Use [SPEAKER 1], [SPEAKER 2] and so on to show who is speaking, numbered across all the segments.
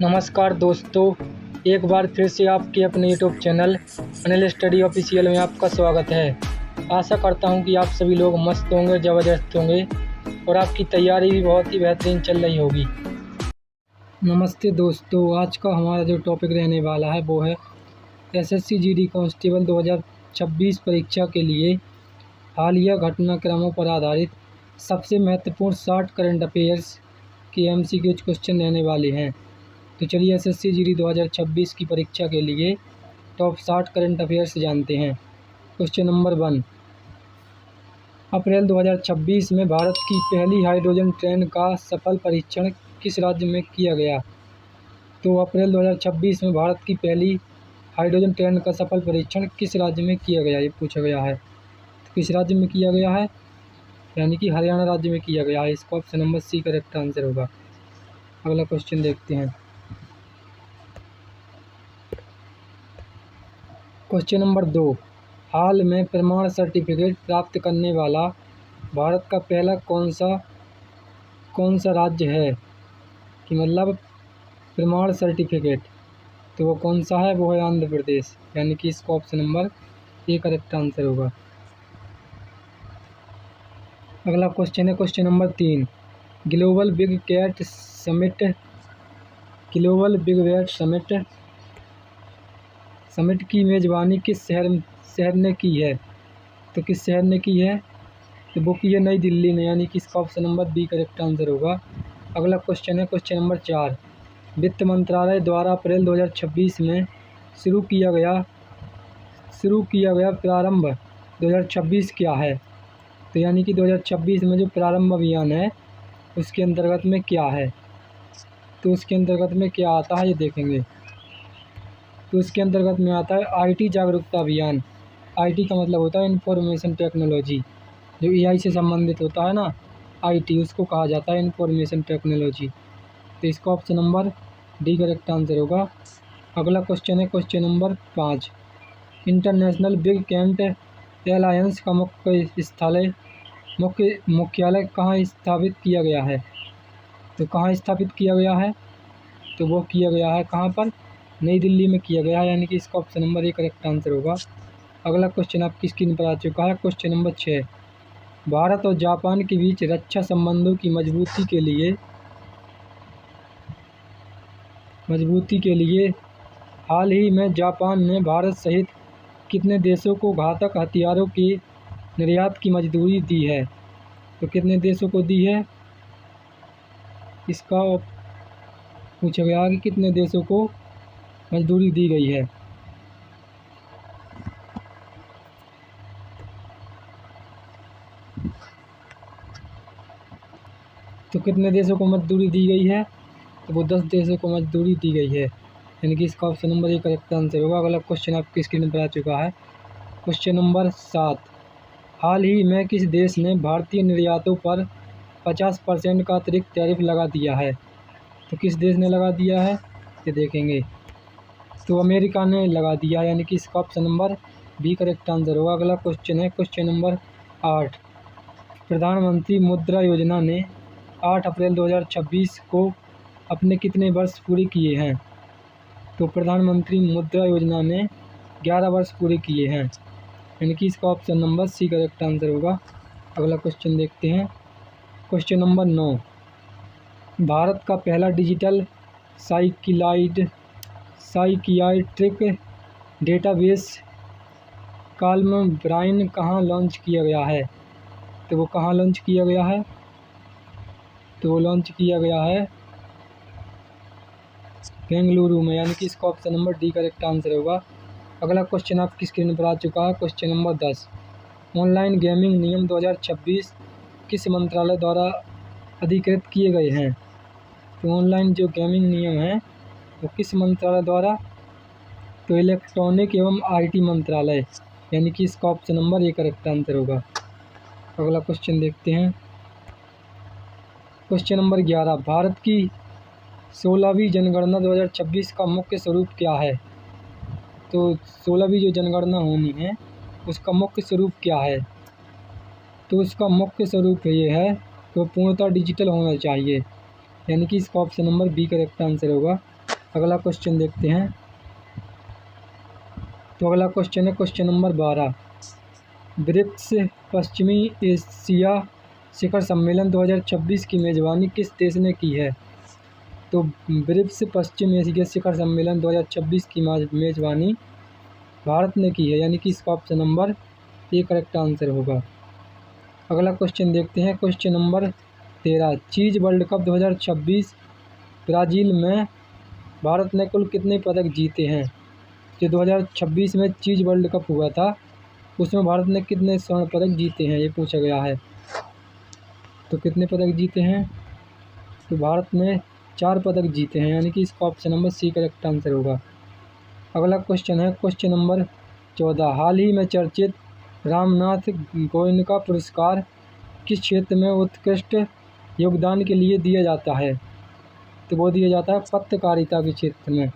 [SPEAKER 1] नमस्कार दोस्तों, एक बार फिर से आपके अपने YouTube channel Anil study official में आपका स्वागत है। आशा करता हूं कि आप सभी लोग मस्त होंगे, ज़बरदस्त होंगे और आपकी तैयारी भी बहुत ही बेहतरीन चल रही होगी। नमस्ते दोस्तों, आज का हमारा जो टॉपिक रहने वाला है वो है एसएससी जीडी कांस्टेबल 2026 परीक्षा के लिए हालिया घटनाक्रमों पर आधारित सबसे महत्वपूर्ण 60 करंट अफेयर्स के MCQ क्वेश्चन रहने वाले हैं। तो चलिए एसएससी जीडी 2026 की परीक्षा के लिए टॉप 60 करंट अफेयर्स जानते हैं। क्वेश्चन नंबर 1, अप्रैल 2026 में भारत की पहली हाइड्रोजन ट्रेन का सफल परीक्षण किस राज्य में किया गया? तो अप्रैल 2026 में भारत की पहली हाइड्रोजन ट्रेन का सफल परीक्षण किस राज्य में किया गया, ये पूछा गया है। तो किस राज्य में किया गया है? यानी कि हरियाणा राज्य में किया गया है। इसका option number C correct answer होगा। अगला क्वेश्चन देखते हैं। क्वेश्चन नंबर 2, हाल में प्रमाण सर्टिफिकेट प्राप्त करने वाला भारत का पहला कौन सा राज्य है? कि मतलब प्रमाण सर्टिफिकेट, तो वो कौन सा है? वो है आंध्र प्रदेश। यानी कि इसका option number A correct answer होगा। अगला क्वेश्चन है question number 3, global big cat summit की मेज़बानी किस शहर ने की है? तो किस शहर ने की है? तो वो की है नई दिल्ली ने। यानी कि इसका option number B correct answer होगा। अगला क्वेश्चन है क्वेश्चन नंबर 4, वित्त मंत्रालय द्वारा अप्रैल 2026 में शुरू किया गया प्रारंभ 2026 क्या है? तो यानी कि 2026 में जो प्रारंभ अभियान है उसके अंतर्गत में क्या है? तो उसके अंतर्गत में क्या आता है ये देखेंगे। तो उसके अंतर्गत में आता है IT जागरूकता अभियान। IT का मतलब होता है इंफॉर्मेशन टेक्नोलॉजी, जो AI से संबंधित होता है ना, IT उसको कहा जाता है इंफॉर्मेशन टेक्नोलॉजी। तो इसका option number D correct answer होगा। अगला क्वेश्चन है question number 5, international big cat alliance का मुख्यालय कहाँ स्थापित किया गया है? तो कहाँ स्थापित किया गया है? तो वो किया गया है कहाँ पर? नई दिल्ली में किया गया है। यानी कि इसका option number A correct answer होगा। अगला क्वेश्चन आपकी स्क्रीन पर आ चुका है। क्वेश्चन नंबर 6, भारत और जापान के बीच रक्षा संबंधों की मजबूती के लिए हाल ही में जापान ने भारत सहित कितने देशों को घातक हथियारों के निर्यात की मंजूरी दी है? तो कितने देशों को दी है? इसका पूछा गया कि कितने देशों को मंजूरी दी गई है। तो कितने देशों को मंजूरी दी गई है? तो वो 10 देशों को मंजूरी दी गई है। यानी कि इसका option number A correct answer होगा। अगला क्वेश्चन आपकी स्क्रीन पर आ चुका है। क्वेश्चन नंबर 7, हाल ही में किस देश ने भारतीय निर्यातों पर 50% का अतिरिक्त टैरिफ लगा दिया है? तो किस देश ने लगा दिया है ये देखेंगे। तो अमेरिका ने लगा दिया। यानी कि इसका option number B correct answer होगा। अगला क्वेश्चन है क्वेश्चन नंबर 8, प्रधानमंत्री मुद्रा योजना ने 8 अप्रैल 2026 को अपने कितने वर्ष पूरे किए हैं? तो प्रधानमंत्री मुद्रा योजना ने 11 वर्ष पूरे किए हैं। यानी कि इसका option number C correct answer होगा। अगला क्वेश्चन देखते हैं। क्वेश्चन नंबर 9, भारत का पहला digital psychiatric database calm brain कहाँ लॉन्च किया गया है? तो वो कहाँ लॉन्च किया गया है? तो वो लॉन्च किया गया है बेंगलुरु में। यानी कि इसका option number D correct answer होगा। अगला क्वेश्चन आपकी स्क्रीन पर आ चुका है। क्वेश्चन नंबर 10, ऑनलाइन गेमिंग नियम 2026 किस मंत्रालय द्वारा अधिकृत किए गए हैं? तो ऑनलाइन जो गेमिंग नियम है वो किस मंत्रालय द्वारा? तो इलेक्ट्रॉनिक एवं IT मंत्रालय। यानी कि इसका option number A correct answer होगा। अगला क्वेश्चन देखते हैं। क्वेश्चन नंबर 11, भारत की 16वीं जनगणना 2026 का मुख्य स्वरूप क्या है? तो 16वीं जो जनगणना होनी है उसका मुख्य स्वरूप क्या है? तो उसका मुख्य स्वरूप ये है कि वो पूर्णतः डिजिटल होना चाहिए। यानी कि इसका option number B correct answer होगा। अगला क्वेश्चन देखते हैं। तो अगला क्वेश्चन है क्वेश्चन नंबर 12। ब्रिक्स पश्चिमी एशिया शिखर सम्मेलन 2026 की मेज़बानी किस देश ने की है? तो ब्रिक्स पश्चिम एशिया शिखर सम्मेलन 2026 की मेज़बानी भारत ने की है, यानी कि इसका option number A correct answer होगा। अगला क्वेश्चन देखते हैं क्वेश्चन नंबर 13। चीज़ वर्ल्ड कप 2026 ब्राज़ील में भारत ने कुल कितने पदक जीते हैं? जो 2026 में चीज़ वर्ल्ड कप हुआ था उसमें भारत ने कितने स्वर्ण पदक जीते हैं, ये पूछा गया है। तो कितने पदक जीते हैं? तो भारत ने 4 पदक जीते हैं, यानी कि इसका option number C correct answer होगा। अगला क्वेश्चन है क्वेश्चन नंबर 14। हाल ही में चर्चित रामनाथ गोयनका पुरस्कार किस क्षेत्र में उत्कृष्ट योगदान के लिए दिया जाता है? तो वो दिया जाता है पत्रकारिता के क्षेत्र में,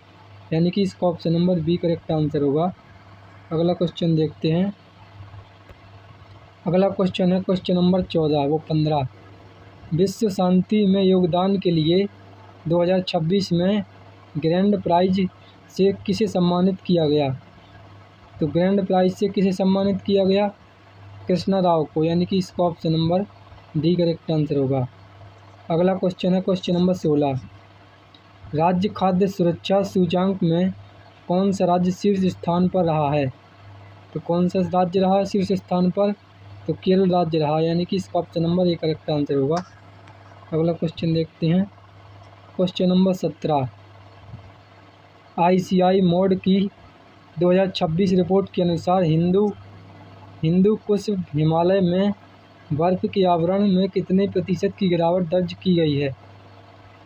[SPEAKER 1] यानी कि इसका option number B correct answer होगा। अगला क्वेश्चन देखते हैं। अगला क्वेश्चन है क्वेश्चन नंबर 14 वो 15। विश्व शांति में योगदान के लिए 2026 में ग्रैंड प्राइज से किसे सम्मानित किया गया? तो ग्रैंड प्राइज से किसे सम्मानित किया गया? कृष्णा राव को, यानी कि इसका option number D correct answer होगा। अगला क्वेश्चन है क्वेश्चन नंबर 16। राज्य खाद्य सुरक्षा सूचांक में कौन सा राज्य शीर्ष स्थान पर रहा है? तो कौन सा राज्य रहा है शीर्ष स्थान पर? तो केरल राज्य रहा, यानी कि इसका option number A correct answer होगा। अगला क्वेश्चन देखते हैं क्वेश्चन नंबर 17। ICI मोड की 2026 रिपोर्ट के अनुसार हिंदू कुश हिमालय में बर्फ़ के आवरण में कितने प्रतिशत की गिरावट दर्ज की गई है?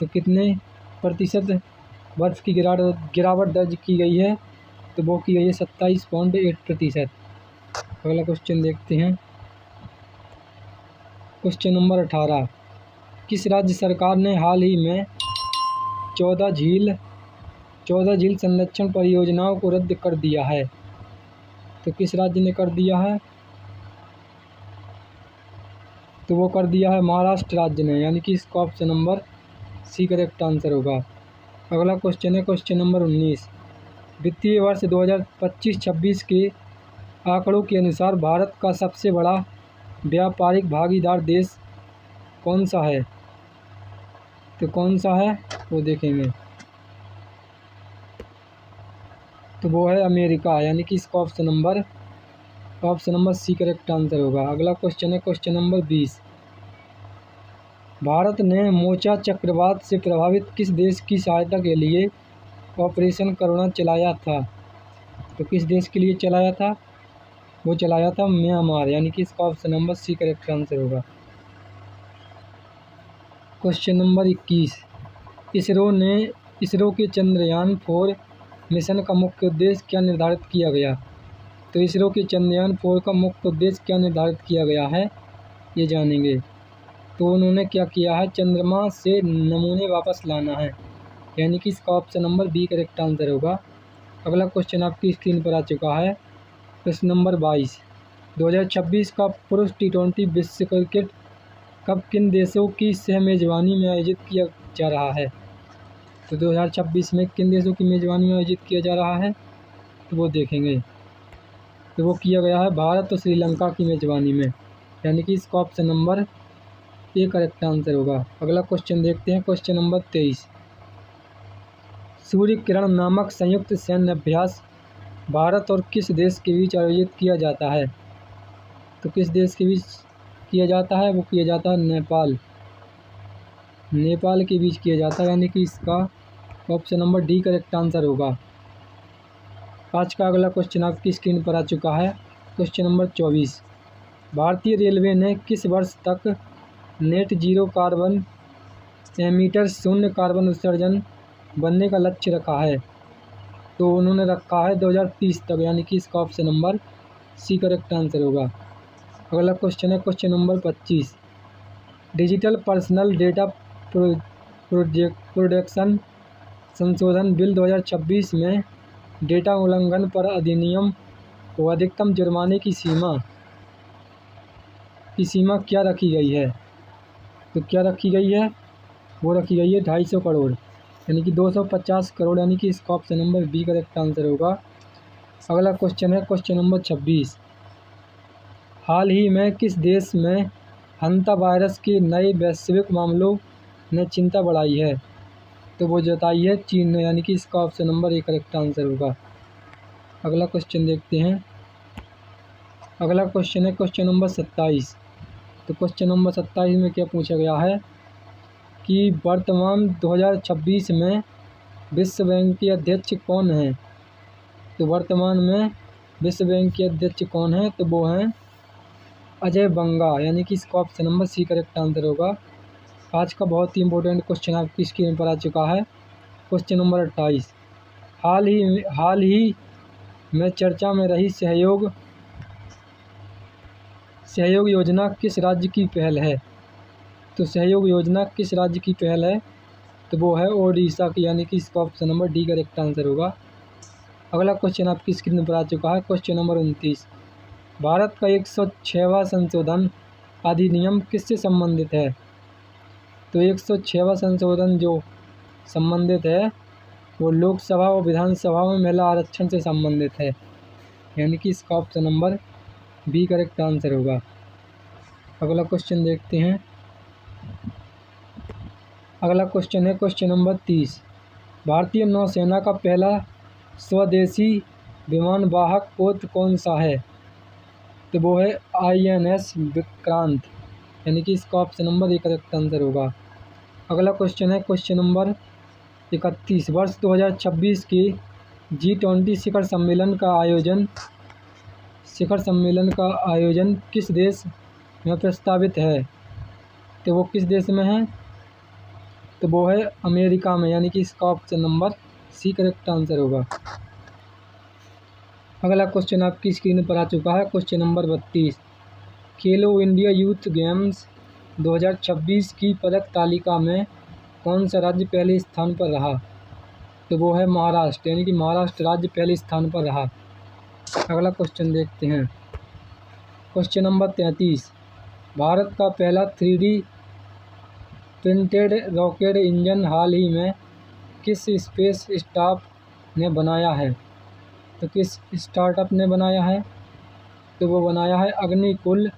[SPEAKER 1] तो कितने प्रतिशत बर्फ़ की गिरावट दर्ज की गई है? तो वो की गई है 27.8%। अगला क्वेश्चन देखते हैं क्वेश्चन नंबर 18। किस राज्य सरकार ने हाल ही में 14 झील संरक्षण परियोजनाओं को रद्द कर दिया है? तो किस राज्य ने कर दिया है? तो वो कर दिया है महाराष्ट्र राज्य ने, यानी कि इसका option number C correct answer होगा। अगला क्वेश्चन है क्वेश्चन नंबर 19। वित्तीय वर्ष 2025-26 के आंकड़ों के अनुसार भारत का सबसे बड़ा व्यापारिक भागीदार देश कौन सा है? तो कौन सा है वो देखेंगे। तो वो है अमेरिका, यानी कि इसका option number C correct answer होगा। अगला क्वेश्चन है क्वेश्चन नंबर 20। भारत ने मोचा चक्रवात से प्रभावित किस देश की सहायता के लिए ऑपरेशन करुणा चलाया था? तो किस देश के लिए चलाया था? वो चलाया था म्यांमार, यानी कि इसका option number C correct answer होगा। Question number 21। इसरो के चंद्रयान 4 मिशन का मुख्य उद्देश्य क्या निर्धारित किया गया? तो इसरो के चंद्रयान 4 का मुख्य उद्देश्य क्या निर्धारित किया गया है, ये जानेंगे। तो उन्होंने क्या किया है? चंद्रमा से नमूने वापस लाना है, यानी कि इसका option number B correct answer होगा। अगला क्वेश्चन आपकी स्क्रीन पर आ चुका है प्रश्न नंबर 22। 2026 का पुरुष T20 विश्व क्रिकेट कप किन देशों की सह मेज़बानी में आयोजित किया जा रहा है? तो 2026 में किन देशों की मेज़बानी में आयोजित किया जा रहा है? तो वो देखेंगे। तो वो किया गया है भारत और श्रीलंका की मेज़बानी में, यानी कि इसका option number A correct answer होगा। अगला क्वेश्चन देखते हैं क्वेश्चन नंबर 23। सूर्य किरण नामक संयुक्त सैन्य अभ्यास भारत और किस देश के बीच आयोजित किया जाता है? तो किस देश के बीच किया जाता है? वो किया जाता है नेपाल के बीच किया जाता है, यानी कि इसका option number D correct answer होगा। आज का अगला क्वेश्चन आपकी स्क्रीन पर आ चुका है क्वेश्चन नंबर 24। भारतीय रेलवे ने किस वर्ष तक नेट जीरो कार्बन एमिटर शून्य कार्बन उत्सर्जन बनने का लक्ष्य रखा है? तो उन्होंने रखा है 2030 तक, यानी कि इसका option number C correct answer होगा। अगला क्वेश्चन है question number 25। Digital personal data protection संशोधन बिल 2026 में डेटा उल्लंघन पर अधिनियम को अधिकतम जुर्माने की सीमा क्या रखी गई है? तो क्या रखी गई है? वो रखी गई है 250 करोड़। यानी कि 250 करोड़, यानी कि इसका option number B correct answer होगा। अगला क्वेश्चन है क्वेश्चन नंबर 26। हाल ही में किस देश में हंता वायरस के नए वैश्विक मामलों ने चिंता बढ़ाई है? तो वो जताई है चीन ने, यानी कि इसका option number A correct answer होगा। अगला क्वेश्चन देखते हैं। अगला क्वेश्चन है क्वेश्चन नंबर 27। तो क्वेश्चन नंबर 27 में क्या पूछा गया है कि वर्तमान 2026 में विश्व बैंक के अध्यक्ष कौन हैं? तो वर्तमान में विश्व बैंक के अध्यक्ष कौन हैं? तो वो हैं अजय बंगा, यानी कि इसका option number C correct answer होगा। आज का बहुत ही इंपॉर्टेंट क्वेश्चन आपकी स्क्रीन पर आ चुका है। Question number 28। हाल ही में चर्चा में रही सहयोग योजना किस राज्य की पहल है? तो सहयोग योजना किस राज्य की पहल है? तो वो है ओडिशा की, यानी कि इसका option number D correct answer होगा। अगला क्वेश्चन आपकी स्क्रीन पर आ चुका है। Question number 29। भारत का 106वां संशोधन अधिनियम किससे संबंधित है? तो 106वां संशोधन जो संबंधित है वो लोकसभा और विधानसभा में महिला आरक्षण से संबंधित है, यानी कि इसका option number B correct answer होगा। अगला क्वेश्चन देखते हैं। अगला क्वेश्चन है क्वेश्चन नंबर 30। भारतीय नौसेना का पहला स्वदेशी विमान वाहक पोत कौन सा है? तो वो है INS विक्रांत, यानी कि इसका option number A correct answer होगा। अगला क्वेश्चन है क्वेश्चन नंबर 31। वर्ष 2026 के G20 शिखर सम्मेलन का आयोजन किस देश में प्रस्तावित है? तो वो किस देश में है? तो वो है अमेरिका में, यानी कि इसका option number C correct answer होगा। अगला क्वेश्चन आपकी स्क्रीन पर आ चुका है। Question number 32। Khelo India youth games 2026 की पदक तालिका में कौन सा राज्य पहले स्थान पर रहा? तो वो है महाराष्ट्र, यानी कि महाराष्ट्र राज्य पहले स्थान पर रहा। अगला क्वेश्चन देखते हैं। Question number 33। भारत का पहला 3D प्रिंटेड रॉकेट इंजन हाल ही में किस स्पेस स्टार्टअप ने बनाया है? तो किस स्टार्टअप ने बनाया है? तो वो बनाया है अग्निकुल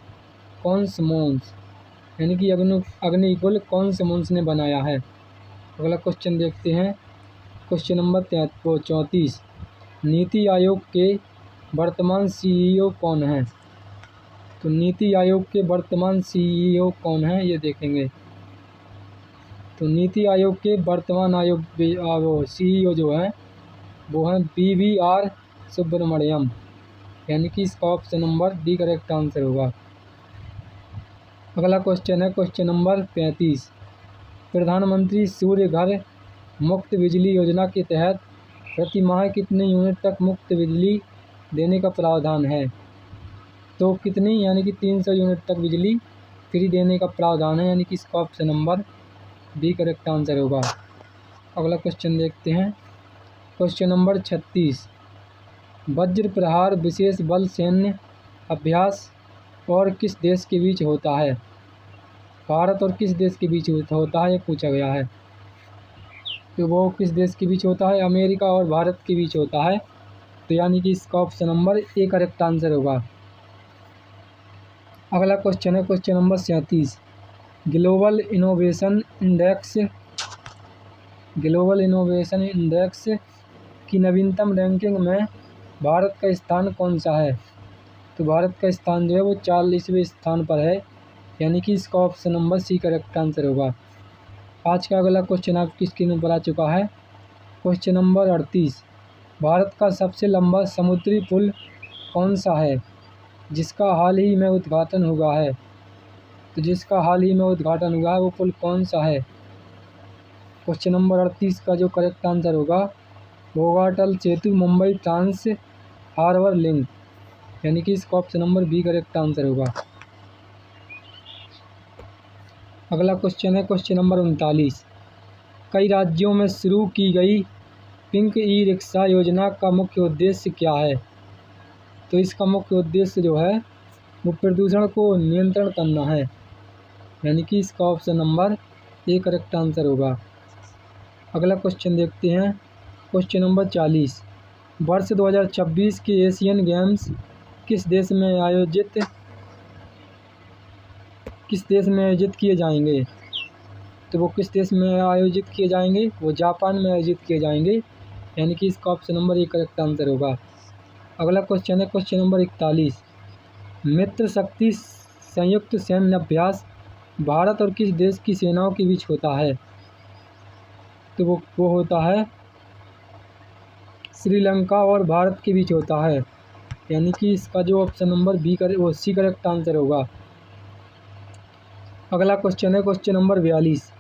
[SPEAKER 1] कॉस्मोस, यानी कि अग्निकुल कॉस्मोस ने बनाया है। अगला क्वेश्चन देखते हैं। Question number 34। नीति आयोग के वर्तमान CEO कौन हैं? तो नीति आयोग के वर्तमान CEO कौन हैं ये देखेंगे। तो नीति आयोग के वर्तमान CEO जो है वो हैं BVR सुब्रमण्यम, यानी कि इसका option number D correct answer होगा। अगला क्वेश्चन है क्वेश्चन नंबर 35। प्रधानमंत्री सूर्य घर मुफ्त बिजली योजना के तहत प्रति माह कितने यूनिट तक मुफ्त बिजली देने का प्रावधान है? तो कितनी, यानी कि 300 यूनिट तक बिजली फ्री देने का प्रावधान है, यानी कि इसका option number B correct answer होगा। अगला क्वेश्चन देखते हैं। Question number 36। वज्र प्रहार विशेष बल सैन्य अभ्यास और किस देश के बीच होता है? भारत और किस देश के बीच होता है ये पूछा गया है। तो वो किस देश के बीच होता है? अमेरिका और भारत के बीच होता है, तो यानी कि इसका option number A correct answer होगा। अगला क्वेश्चन है question number 37। Global innovation index की नवीनतम रैंकिंग में भारत का स्थान कौन सा है? तो भारत का स्थान जो है वो 40वें स्थान पर है, यानी कि इसका option number C correct answer होगा। आज का अगला क्वेश्चन आपकी स्क्रीन पर आ चुका है। Question number 38। भारत का सबसे लंबा समुद्री पुल कौन सा है जिसका हाल ही में उद्घाटन हुआ है? तो जिसका हाल ही में उद्घाटन हुआ है वो पुल कौन सा है? क्वेश्चन नंबर 38 का जो करेक्ट आंसर होगा वो होगा Atal Setu Mumbai trans harbour link, यानी कि इसका option number B correct answer होगा। अगला क्वेश्चन है क्वेश्चन नंबर 39। कई राज्यों में शुरू की गई पिंक ई रिक्शा योजना का मुख्य उद्देश्य क्या है? तो इसका मुख्य उद्देश्य जो है वो प्रदूषण को नियंत्रण करना है, यानी कि इसका option number A correct answer होगा। अगला क्वेश्चन देखते हैं, क्वेश्चन नंबर 40। वर्ष 2026 के एशियन गेम्स किस देश में आयोजित किए जाएंगे? तो वो किस देश में आयोजित किए जाएंगे? वो जापान में आयोजित किए जाएंगे, यानी कि इसका ऑप्शन नंबर 1 करेक्ट आंसर होगा। अगला क्वेश्चन है क्वेश्चन नंबर 41। मित्र शक्ति संयुक्त सैन्य अभ्यास भारत और किस देश की सेनाओं के बीच होता है? तो वो होता है श्रीलंका और भारत के बीच होता है, यानी कि इसका जो option number C correct answer होगा। अगला क्वेश्चन है क्वेश्चन नंबर 42।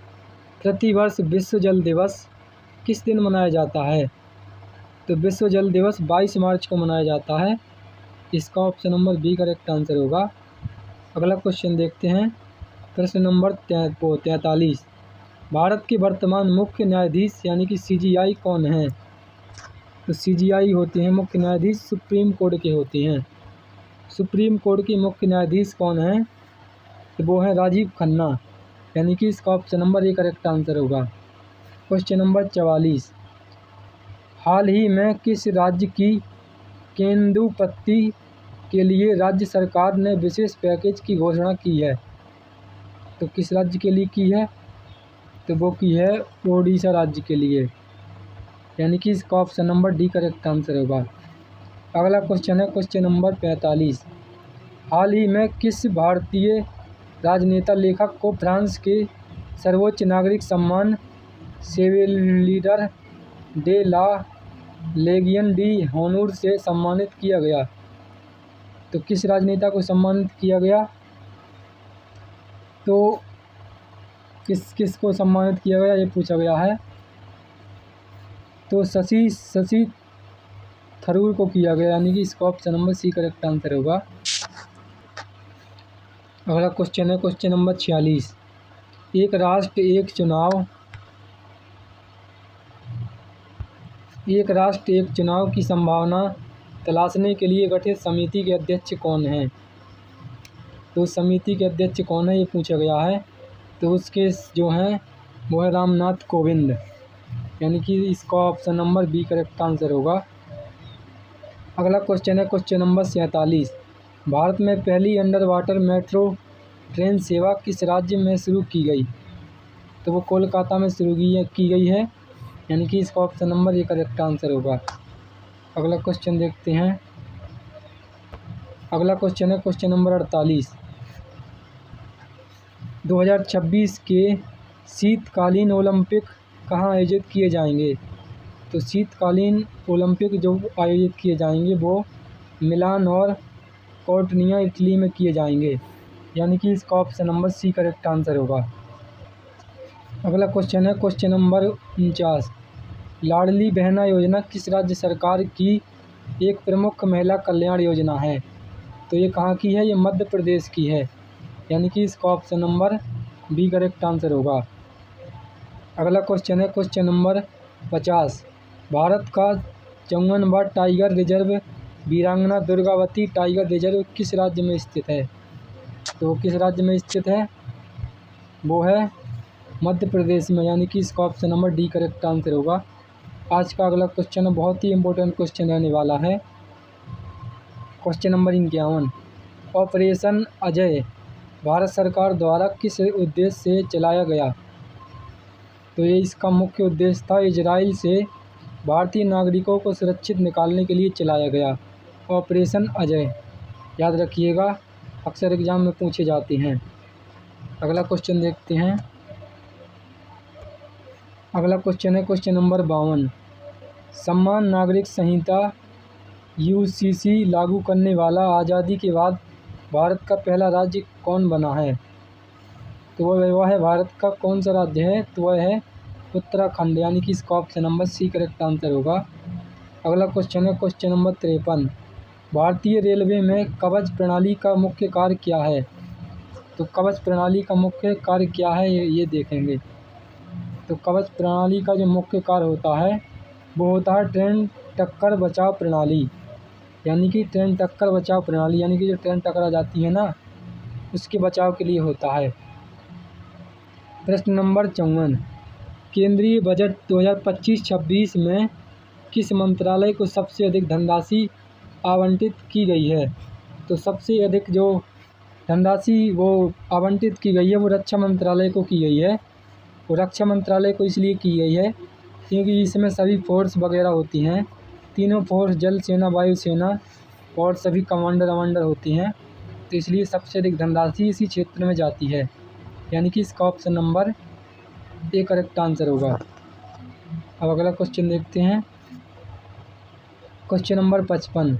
[SPEAKER 1] प्रतिवर्ष विश्व जल दिवस किस दिन मनाया जाता है? तो विश्व जल दिवस 22 मार्च को मनाया जाता है, इसका option number B correct answer होगा। अगला क्वेश्चन देखते हैं, प्रश्न नंबर 43। भारत के वर्तमान मुख्य न्यायाधीश यानी कि CJI कौन है? तो CJI होते हैं मुख्य न्यायाधीश सुप्रीम कोर्ट के होते हैं। सुप्रीम कोर्ट के मुख्य न्यायाधीश कौन हैं? तो वो है राजीव खन्ना, यानी कि इसका ऑप्शन नंबर 1 करेक्ट आंसर होगा। Question number 44। हाल ही में किस राज्य की तेंदुपत्ती के लिए राज्य सरकार ने विशेष पैकेज की घोषणा की है? तो किस राज्य के लिए की है? तो वो की है ओडिशा राज्य के लिए, यानी कि इसका option number D correct answer होगा। अगला क्वेश्चन है क्वेश्चन नंबर 45। हाल ही में किस भारतीय राजनेता लेखक को फ्रांस के सर्वोच्च नागरिक सम्मान शेवलियर डे ला लेगियन डी हॉनूर से सम्मानित किया गया? तो किस राजनेता को सम्मानित किया गया? तो किस को सम्मानित किया गया ये पूछा गया है। तो शशि थरूर को किया गया, यानी कि इसका option number C correct answer होगा। अगला क्वेश्चन है क्वेश्चन नंबर 46। एक राष्ट्र एक चुनाव की संभावना तलाशने के लिए गठित समिति के अध्यक्ष कौन हैं? तो समिति के अध्यक्ष कौन है ये पूछा गया है। तो उसके जो हैं वो है रामनाथ कोविंद, यानी कि इसका option number B correct answer होगा। अगला क्वेश्चन है क्वेश्चन नंबर 47। भारत में पहली अंडर वाटर मेट्रो ट्रेन सेवा किस राज्य में शुरू की गई? तो वो कोलकाता में शुरू की गई है, यानी कि इसका option number A correct answer होगा। अगला क्वेश्चन देखते हैं। अगला क्वेश्चन है क्वेश्चन नंबर 48। 2026 के शीतकालीन ओलंपिक कहाँ आयोजित किए जाएंगे? तो शीतकालीन ओलंपिक जो आयोजित किए जाएंगे वो मिलान और कॉर्टिना इटली में किए जाएंगे, यानी कि इसका option number C correct answer होगा। अगला क्वेश्चन है क्वेश्चन नंबर 49। लाडली बहना योजना किस राज्य सरकार की एक प्रमुख महिला कल्याण योजना है? तो ये कहाँ की है? ये मध्य प्रदेश की है, यानी कि इसका option number B correct answer होगा। अगला क्वेश्चन है क्वेश्चन नंबर 50। भारत का 54वां टाइगर रिजर्व वीरांगना दुर्गावती टाइगर रिजर्व किस राज्य में स्थित है? तो किस राज्य में स्थित है? वो है मध्य प्रदेश में, यानी कि इसका option number D correct answer होगा। आज का अगला क्वेश्चन बहुत ही इम्पोर्टेंट क्वेश्चन रहने वाला है। Question number 51। Operation Ajay Bharat सरकार द्वारा किस उद्देश्य से चलाया गया? तो ये इसका मुख्य उद्देश्य था इजराइल से भारतीय नागरिकों को सुरक्षित निकालने के लिए चलाया गया। ऑपरेशन अजय याद रखिएगा, अक्सर एग्जाम में पूछे जाते हैं। अगला क्वेश्चन देखते हैं। अगला क्वेश्चन है क्वेश्चन नंबर 52। समान नागरिक संहिता UCC लागू करने वाला आज़ादी के बाद भारत का पहला राज्य कौन बना है? तो वह है भारत का कौन सा राज्य है? तो वह है उत्तराखंड, यानी कि इसका option number C correct answer होगा। अगला क्वेश्चन है क्वेश्चन नंबर 53। भारतीय रेलवे में कवच प्रणाली का मुख्य कार्य क्या है? तो कवच प्रणाली का मुख्य कार्य क्या है ये देखेंगे। तो कवच प्रणाली का जो मुख्य कार्य होता है वो होता है ट्रेन टक्कर बचाव प्रणाली, यानी कि ट्रेन टक्कर बचाव प्रणाली, यानी कि जो ट्रेन टकरा जाती है ना उसके बचाव के लिए होता है। प्रश्न नंबर 54। केंद्रीय बजट 2025-26 में किस मंत्रालय को सबसे अधिक धनराशि आवंटित की गई है? तो सबसे अधिक जो धनराशि वो आवंटित की गई है वो रक्षा मंत्रालय को की गई है। वो रक्षा मंत्रालय को इसलिए की गई है क्योंकि इसमें सभी फोर्स वगैरह होती हैं, तीनों फोर्स, जल सेना, वायु सेना और सभी कमांडर वमांडर होती हैं, तो इसलिए सबसे अधिक धनराशि इसी क्षेत्र में जाती है। यानी कि इसका option number A correct answer होगा। अब अगला क्वेश्चन देखते हैं। क्वेश्चन नंबर 55,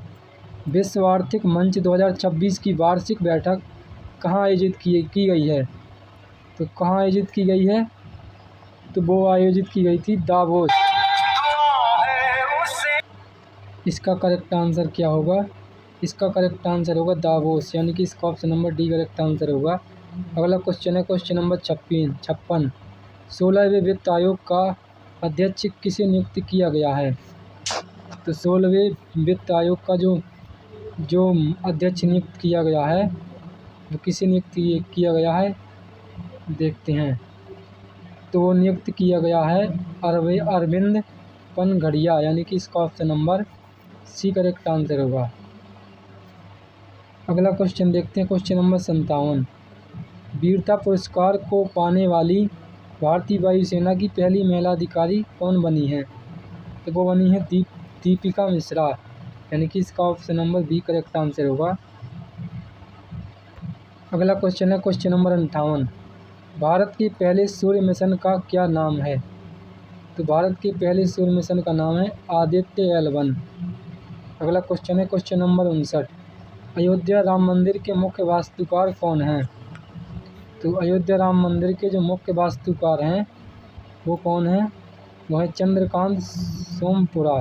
[SPEAKER 1] विश्व आर्थिक मंच 2026 की वार्षिक बैठक कहाँ आयोजित की गई है? तो कहाँ आयोजित की गई है? तो वो आयोजित की गई थी दावोस। इसका करेक्ट आंसर क्या होगा? इसका करेक्ट आंसर होगा दावोस, यानी कि इसका option number D correct answer होगा। अगला क्वेश्चन है क्वेश्चन नंबर 56, 16वें वित्त आयोग का अध्यक्ष किसे नियुक्त किया गया है? तो 16वें वित्त आयोग का जो अध्यक्ष नियुक्त किया गया है वो किसे नियुक्त किया गया है देखते हैं। तो वो नियुक्त किया गया है अरविंद पनघड़िया, यानी कि इसका option number C correct answer होगा। अगला क्वेश्चन देखते हैं क्वेश्चन नंबर 57, वीरता पुरस्कार को पाने वाली भारतीय वायुसेना की पहली महिला अधिकारी कौन बनी है? तो वो बनी है दीपिका मिश्रा, यानी कि इसका option number B correct answer होगा। अगला क्वेश्चन है क्वेश्चन नंबर 58, भारत के पहले सूर्य मिशन का क्या नाम है? तो भारत के पहले सूर्य मिशन का नाम है आदित्य L1। अगला क्वेश्चन है क्वेश्चन नंबर 59, अयोध्या राम मंदिर के मुख्य वास्तुकार कौन हैं? तो अयोध्या राम मंदिर के जो मुख्य वास्तुकार हैं वो कौन हैं? वो है चंद्रकांत सोमपुरा,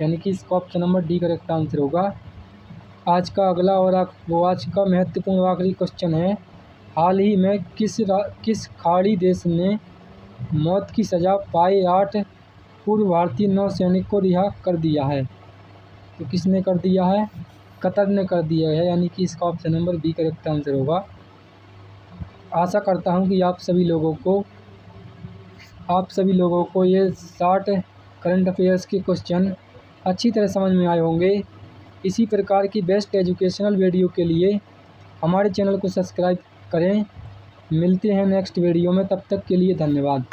[SPEAKER 1] यानी कि इसका option number D correct answer होगा। आज का अगला और आज का महत्वपूर्ण आखिरी क्वेश्चन है, हाल ही में किस खाड़ी देश ने मौत की सज़ा पाए 8 पूर्व भारतीय नौसैनिक को रिहा कर दिया है? तो किसने कर दिया है? कतर ने कर दिया है, यानी कि इसका option number B correct answer होगा। आशा करता हूं कि आप सभी लोगों को ये 60 करंट अफेयर्स के क्वेश्चन अच्छी तरह समझ में आए होंगे। इसी प्रकार की बेस्ट एजुकेशनल वीडियो के लिए हमारे चैनल को सब्सक्राइब करें। मिलते हैं नेक्स्ट वीडियो में, तब तक के लिए धन्यवाद।